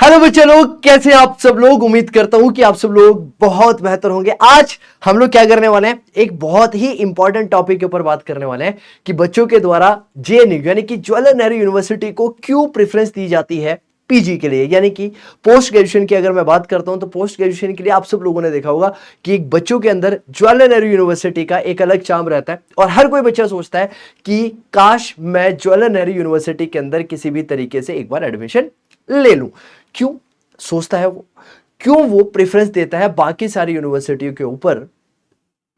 Hello बच्चे लोग, कैसे हैं आप सब लोग। उम्मीद करता हूं कि आप सब लोग बहुत बेहतर होंगे। आज हम लोग क्या करने वाले हैं, एक बहुत ही इंपॉर्टेंट टॉपिक के ऊपर बात करने वाले हैं कि बच्चों के द्वारा जेएनयू यानी कि जवाहरलाल नेहरू यूनिवर्सिटी को क्यों प्रेफरेंस दी जाती है पीजी के लिए, यानी कि पोस्ट ग्रेजुएशन की अगर मैं बात करता हूं तो पोस्ट ग्रेजुएशन के लिए आप सब लोगों ने देखा होगा कि एक बच्चों के अंदर जवाहरलाल नेहरू यूनिवर्सिटी का एक अलग चार्म रहता है और हर कोई बच्चा सोचता है कि काश मैं जवाहरलाल नेहरू यूनिवर्सिटी के अंदर किसी भी तरीके से एक बार एडमिशन ले लूं। क्यों सोचता है वो, क्यों वो प्रेफरेंस देता है बाकी सारी यूनिवर्सिटियों के ऊपर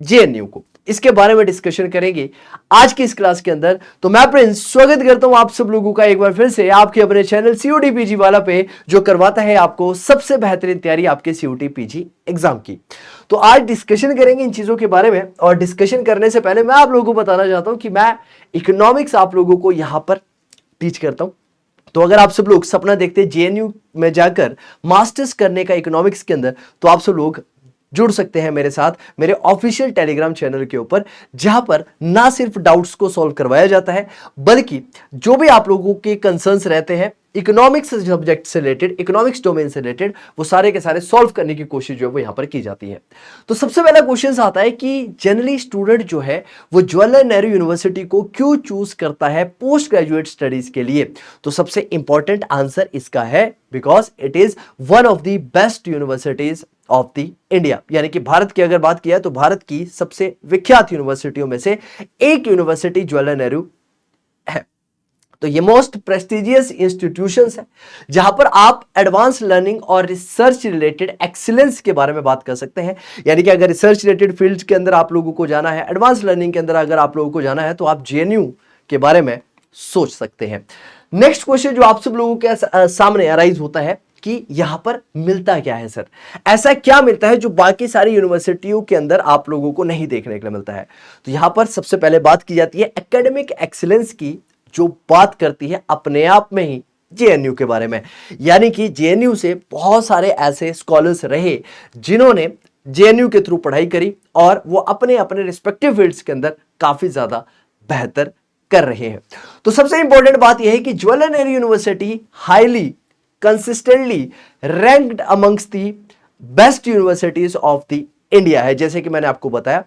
जेएनयू को, इसके बारे में डिस्कशन करेंगे आज की इस क्लास के अंदर। तो मैं प्रिंस स्वागत करता हूं आप सब लोगों का एक बार फिर से आपके अपने चैनल सीयूटी पीजी वाला पे, जो करवाता है आपको सबसे बेहतरीन तैयारी आपके सीयूटी पीजी एग्जाम की। तो आज डिस्कशन करेंगे इन चीजों के बारे में, और डिस्कशन करने से पहले मैं आप लोगों को बताना चाहता हूं कि मैं इकोनॉमिक्स आप लोगों को यहां पर टीच करता हूं। तो अगर आप सब लोग सपना देखते हैं जेएनयू में जाकर मास्टर्स करने का इकोनॉमिक्स के अंदर, तो आप सब लोग जुड़ सकते हैं मेरे साथ मेरे ऑफिशियल टेलीग्राम चैनल के ऊपर, जहां पर ना सिर्फ डाउट्स को सॉल्व करवाया जाता है बल्कि जो भी आप लोगों के कंसर्न्स रहते हैं इकोनॉमिक्स सब्जेक्ट से रिलेटेड, इकोनॉमिक्स डोमेन से रिलेटेड, वो सारे के सारे सॉल्व करने की कोशिश जो है वो यहां पर की जाती है। तो सबसे पहला क्वेश्चन आता है कि जनरली स्टूडेंट जो है वो जवाहरलाल नेहरू यूनिवर्सिटी को क्यों चूज करता है पोस्ट ग्रेजुएट स्टडीज के लिए। तो सबसे इंपॉर्टेंट आंसर इसका है because it is one of the best universities of the India, यानी कि भारत की अगर बात किया तो भारत की सबसे विख्यात यूनिवर्सिटियों में से एक यूनिवर्सिटी जवाहरलाल नेहरू है। तो ये मोस्ट प्रेस्टिजियस इंस्टीट्यूशंस है जहां पर आप एडवांस लर्निंग और रिसर्च रिलेटेड एक्सीलेंस के बारे में बात कर सकते हैं। यानी कि अगर रिसर्च रिलेटेड फील्ड के अंदर आप लोगों को जाना है, एडवांस लर्निंग के अंदर अगर आप लोगों को जाना है, तो आप जेएनयू के बारे में सोच सकते हैं। नेक्स्ट क्वेश्चन जो आप सब लोगों के सामने अराइज होता है कि यहां पर मिलता क्या है सर, ऐसा क्या मिलता है जो बाकी सारी यूनिवर्सिटियों के अंदर आप लोगों को नहीं देखने के लिए मिलता है। तो यहां पर सबसे पहले बात की जाती है एकेडमिक एक्सीलेंस की, जो बात करती है अपने आप में ही जेएनयू के बारे में। यानी कि जेएनयू से बहुत सारे ऐसे स्कॉलर्स रहे जिन्होंने जेएनयू के थ्रू पढ़ाई करी और वो अपने अपने रिस्पेक्टिव फील्ड्स के अंदर काफी ज्यादा बेहतर कर रहे हैं। तो सबसे इंपॉर्टेंट बात यह है कि Jawaharlal Nehru university highly consistently ranked amongst the best universities of the India है, जैसे कि मैंने आपको बताया।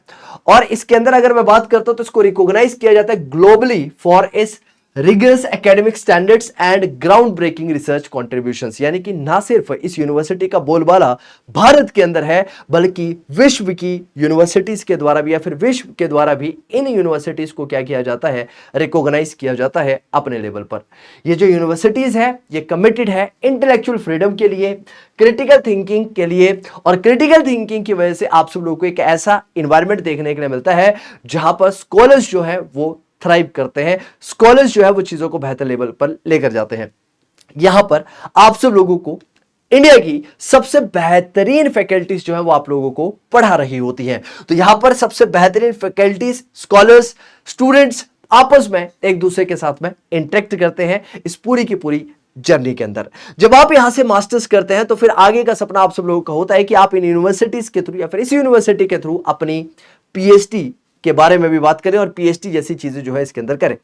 और इसके अंदर अगर मैं बात करता हूं तो इसको रिकॉग्नाइज किया जाता है globally for its rigorous academic standards and ground breaking research contributions. यानी कि ना सिर्फ इस यूनिवर्सिटी का बोलबाला भारत के अंदर है बल्कि विश्व की यूनिवर्सिटीज के द्वारा भी या फिर विश्व के द्वारा भी इन यूनिवर्सिटीज को क्या किया जाता है, रिकॉग्नाइज किया जाता है अपने लेवल पर। ये जो यूनिवर्सिटीज है ये कमिटेड है इंटेलेक्चुअल फ्रीडम के लिए, क्रिटिकल थिंकिंग के लिए, और क्रिटिकल थिंकिंग की वजह से आप सब लोगों को एक ऐसा इन्वायरमेंट देखने के लिए मिलता है जहां पर स्कॉलर्स जो है वो थ्राइव करते हैं, स्कॉलर्स जो है वो चीजों को बेहतर लेवल पर लेकर जाते हैं। यहां पर आप सब लोगों को इंडिया की सबसे बेहतरीन फैकल्टीज जो है वो आप लोगों को पढ़ा रही होती हैं। तो यहां पर सबसे बेहतरीन फैकल्टीज, स्कॉलर्स, स्टूडेंट्स आपस में एक दूसरे के साथ में इंटरेक्ट करते हैं इस पूरी की पूरी जर्नी के अंदर। जब आप यहां से मास्टर्स करते हैं तो फिर आगे का सपना आप सब लोगों का होता है कि आप इन यूनिवर्सिटीज के थ्रू या फिर इस यूनिवर्सिटी के थ्रू अपनी पीएचडी के बारे में भी बात करें और पीएचडी जैसी चीजें जो है इसके अंदर करें।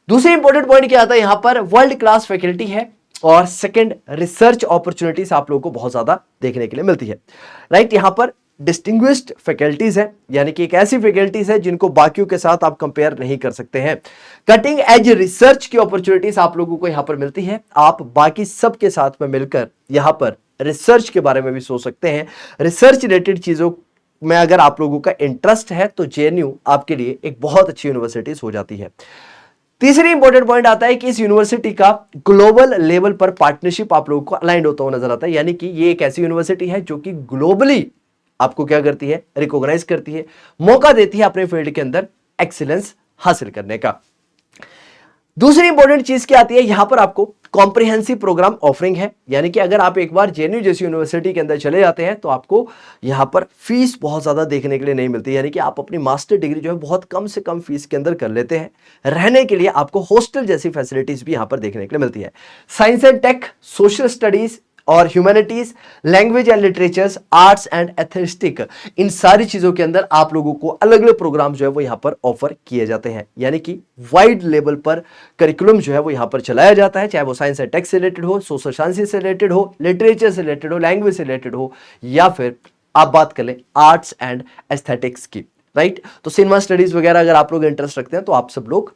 दूसरी इंपॉर्टेंट पॉइंट क्या आता है, यहां पर वर्ल्ड क्लास फैकल्टी है और सेकंड रिसर्च अपॉर्चुनिटीज आप लोगों को बहुत ज्यादा देखने के लिए मिलती है। राइट, यहां पर डिस्टिंग्विश्ड फैकल्टीज है, यानी कि एक ऐसी फैकल्टीज है जिनको बाकियों के साथ आप कंपेयर नहीं कर सकते हैं। कटिंग एज रिसर्च की अपॉर्चुनिटीज आप लोगों को यहां पर मिलती है, आप बाकी सबके साथ में मिलकर यहां पर रिसर्च के बारे में भी सोच सकते हैं। रिसर्च रिलेटेड चीजों में अगर आप लोगों का इंटरेस्ट है तो जेएनयू आपके लिए एक बहुत अच्छी यूनिवर्सिटी हो जाती है। तीसरी इंपॉर्टेंट पॉइंट आता है कि इस यूनिवर्सिटी का ग्लोबल लेवल पर पार्टनरशिप आप लोगों को अलाइंड होता हुआ नजर आता है। यानी कि ये एक ऐसी यूनिवर्सिटी है जो कि ग्लोबली आपको क्या करती है, रिकॉग्नाइज करती है, मौका देती है अपने फील्ड के अंदर एक्सीलेंस हासिल करने का। दूसरी इंपॉर्टेंट चीज क्या आती है, यहां पर आपको कॉम्प्रिहेंसिव प्रोग्राम ऑफरिंग है। यानी कि अगर आप एक बार जेएनयू जैसी यूनिवर्सिटी के अंदर चले जाते हैं तो आपको यहां पर फीस बहुत ज्यादा देखने के लिए नहीं मिलती। यानी कि आप अपनी मास्टर डिग्री जो है बहुत कम से कम फीस के अंदर कर लेते हैं। रहने के लिए आपको हॉस्टल जैसी फैसिलिटीज भी यहां पर देखने के लिए मिलती है। Science and tech, social studies और humanities, language and literatures, arts and aesthetic, इन सारी चीजों के अंदर आप लोगों को अलग अलग प्रोग्राम जो है वो यहां पर ऑफर किए जाते हैं। यानी कि वाइड लेवल पर करिकुलम जो है वो यहां पर चलाया जाता है, चाहे वो साइंस एंड टेक्स से रिलेटेड हो, सोशल साइंसेस से रिलेटेड हो, लिटरेचर से रिलेटेड हो, लैंग्वेज से रिलेटेड हो, या फिर आप बात कर लें आर्ट्स एंड एस्थेटिक्स की, राइट। तो सिनेमा स्टडीज वगैरह अगर आप लोग इंटरेस्ट रखते हैं तो आप सब लोग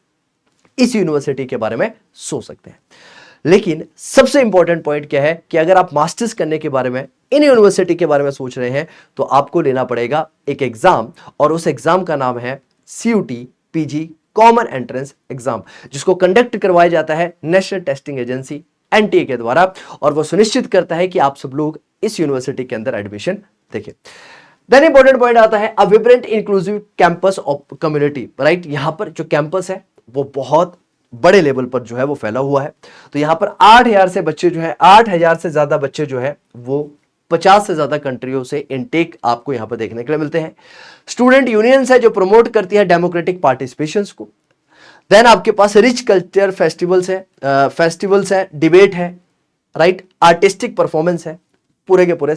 इस यूनिवर्सिटी के बारे में सोच सकते हैं। लेकिन सबसे इंपॉर्टेंट पॉइंट क्या है कि अगर आप मास्टर्स करने के बारे में इन यूनिवर्सिटी के बारे में सोच रहे हैं तो आपको लेना पड़ेगा एक एग्जाम, और उस एग्जाम का नाम है CUT PG common entrance exam, जिसको कंडक्ट करवाया जाता है नेशनल टेस्टिंग एजेंसी NTA के द्वारा, और वो सुनिश्चित करता है कि आप सब लोग इस यूनिवर्सिटी के अंदर एडमिशन देखें। देन इंपॉर्टेंट पॉइंट आता है a vibrant inclusive campus of community, right. यहां पर जो कैंपस है वो बहुत बड़े लेवल पर जो है वो फैला हुआ है। तो यहां पर 8,000 से बच्चे जो है, 8,000 से ज्यादा बच्चे जो है वो 50 से ज्यादा कंट्रियों से इनटेक आपको यहां पर देखने के लिए मिलते हैं। स्टूडेंट यूनियंस है जो प्रमोट करती है डेमोक्रेटिक पार्टिसिपेशंस को। देन आपके पास रिच कल्चर फेस्टिवल्स है, डिबेट है, राइट, आर्टिस्टिक परफॉर्मेंस है। पूरे के पूरे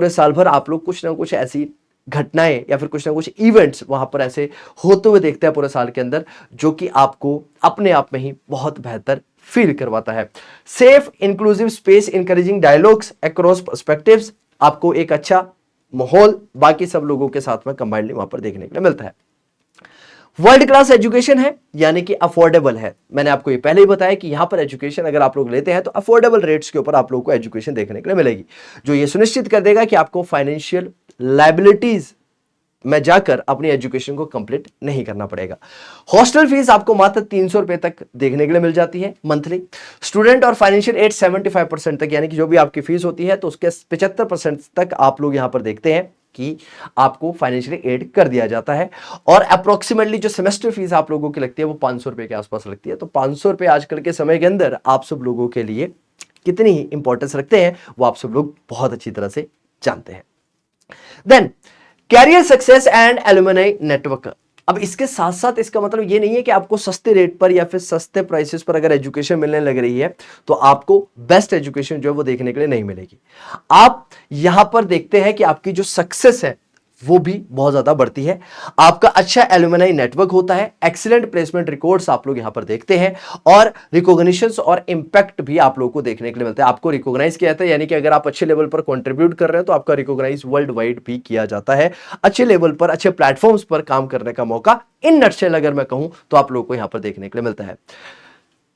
साल भर आप लोग कुछ ना कुछ ऐसी घटनाएं या फिर कुछ ना कुछ इवेंट्स वहां पर ऐसे होते हुए देखते हैं पूरे साल के अंदर, जो कि आपको अपने आप में ही बहुत बेहतर फील करवाता है। Safe inclusive space encouraging dialogues across perspectives, आपको एक अच्छा माहौल बाकी सब लोगों के साथ में कंबाइंडली वहां पर देखने के लिए मिलता है। वर्ल्ड क्लास एजुकेशन है, यानी कि अफोर्डेबल है। मैंने आपको ये पहले ही बताया कि यहां पर एजुकेशन अगर आप लोग लेते हैं तो अफोर्डेबल रेट्स के ऊपर आप लोगों को एजुकेशन देखने के लिए मिलेगी, जो ये सुनिश्चित कर देगा कि आपको फाइनेंशियल लायबिलिटीज में जाकर अपनी एजुकेशन को कंप्लीट नहीं करना पड़ेगा। हॉस्टल फीस आपको मात्र 300 रुपए तक देखने के लिए मिल जाती है मंथली। स्टूडेंट और फाइनेंशियल एड 75% तक, यानी कि जो भी आपकी फीस होती है तो उसके 75% तक आप लोग यहां पर देखते हैं कि आपको फाइनेंशियली एड कर दिया जाता है। और अप्रोक्सीमेटली जो सेमेस्टर फीस आप लोगों की लगती है वो 500 रुपए के आसपास लगती है। तो 500 रुपए आजकल के समय के अंदर आप सब लोगों के लिए कितनी ही इंपॉर्टेंस रखते हैं वो आप सब लोग बहुत अच्छी तरह से जानते हैं। Then career success and alumni network. अब इसके साथ साथ इसका मतलब ये नहीं है कि आपको सस्ते रेट पर या फिर सस्ते प्राइसेस पर अगर एजुकेशन मिलने लग रही है तो आपको बेस्ट एजुकेशन जो है वो देखने के लिए नहीं मिलेगी। आप यहां पर देखते हैं कि आपकी जो सक्सेस है वो भी बहुत ज्यादा बढ़ती है, आपका अच्छा एलुमनाई नेटवर्क होता है, एक्सीलेंट प्लेसमेंट रिकॉर्ड्स आप लोग यहां पर देखते हैं, और रिकॉग्निशंस और इंपैक्ट भी आप लोगों को देखने के लिए मिलता है। आपको रिकॉग्नाइज किया जाता है, यानी कि अगर आप अच्छे लेवल पर कंट्रीब्यूट कर रहे हैं तो आपका रिकॉग्नाइज वर्ल्ड वाइड भी किया जाता है। अच्छे लेवल पर अच्छे प्लेटफॉर्म्स पर काम करने का मौका इन नटशेल अगर मैं कहूं तो आप लोगों को यहां पर देखने के लिए मिलता है।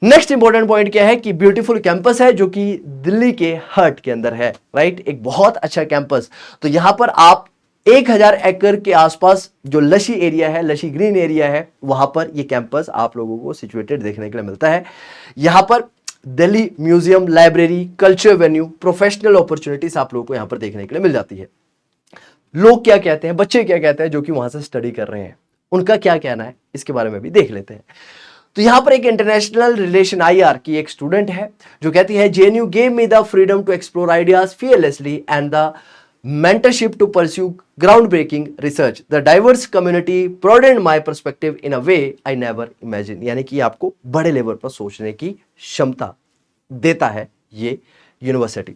नेक्स्ट इंपॉर्टेंट पॉइंट क्या है कि ब्यूटीफुल कैंपस है जो कि दिल्ली के हार्ट के अंदर है, राइट। एक बहुत अच्छा कैंपस। तो यहां पर आप 1,000 एकड़ के आसपास जो लशी एरिया है, लशी ग्रीन एरिया है, वहां पर ये कैंपस आप लोगों को सिचुएटेड देखने के लिए मिलता है। यहां पर Delhi museum, library, culture venue, professional opportunities आप लोगों को यहां पर देखने के लिए मिल जाती है। लोग क्या कहते हैं, बच्चे क्या कहते हैं जो कि वहां से स्टडी कर रहे हैं, उनका क्या कहना है इसके बारे में भी देख लेते हैं। तो यहां पर एक इंटरनेशनल रिलेशन IR की एक स्टूडेंट है जो कहती है JNU gave me the freedom to explore ideas fearlessly and the mentorship to pursue groundbreaking research. The diverse community broadened my perspective in a way I never imagined. यानी कि आपको बड़े लेवल पर सोचने की क्षमता देता है ये university.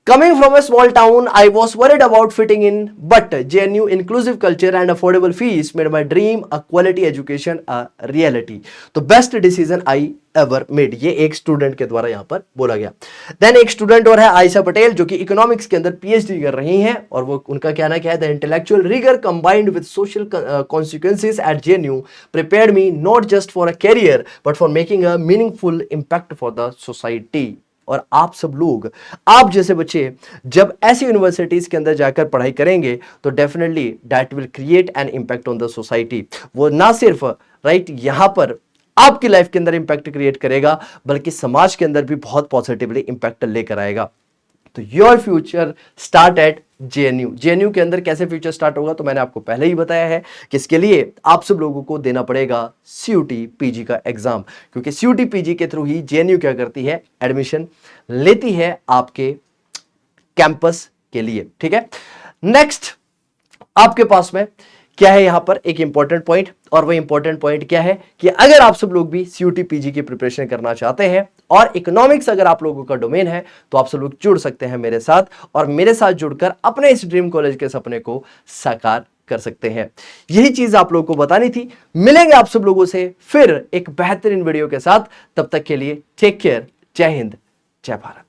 Coming from a small town, I was worried about fitting in, but JNU inclusive culture and affordable fees made my dream a quality education a reality. तो best decision I ever made, ये एक student के द्वारा यहाँ पर बोला गया। Then एक स्टूडेंट और है आयशा पटेल जो कि इकोनॉमिक्स के अंदर PhD कर रही हैं, और वो उनका कहना क्या है, the intellectual rigour combined with social consequences at JNU prepared me not just for a career but for making a meaningful impact for the society. और आप सब लोग, आप जैसे बच्चे जब ऐसी यूनिवर्सिटीज के अंदर जाकर पढ़ाई करेंगे तो definitely that will create an impact on the society. वो ना सिर्फ राइट यहां पर आपकी लाइफ के अंदर इंपैक्ट क्रिएट करेगा बल्कि समाज के अंदर भी बहुत पॉजिटिवली इंपैक्ट लेकर आएगा। तो your future start at JNU। JNU के अंदर कैसे फ्यूचर स्टार्ट होगा तो मैंने आपको पहले ही बताया है कि इसके लिए आप सब लोगों को देना पड़ेगा CUT PG का एग्जाम, क्योंकि CUT PG के थ्रू ही JNU क्या करती है, एडमिशन लेती है आपके कैंपस के लिए। ठीक है, नेक्स्ट आपके पास में क्या है, यहां पर एक इंपॉर्टेंट पॉइंट और वो इंपॉर्टेंट पॉइंट क्या है कि अगर आप सब लोग भी सीयूटी पीजी की प्रिपरेशन करना चाहते हैं और इकोनॉमिक्स अगर आप लोगों का डोमेन है तो आप सब लोग जुड़ सकते हैं मेरे साथ और मेरे साथ जुड़कर अपने इस ड्रीम कॉलेज के सपने को साकार कर सकते हैं। यही चीज आप लोगों को बतानी थी। मिलेंगे आप सब लोगों से फिर एक बेहतरीन वीडियो के साथ। तब तक के लिए टेक केयर। जय हिंद, जय भारत।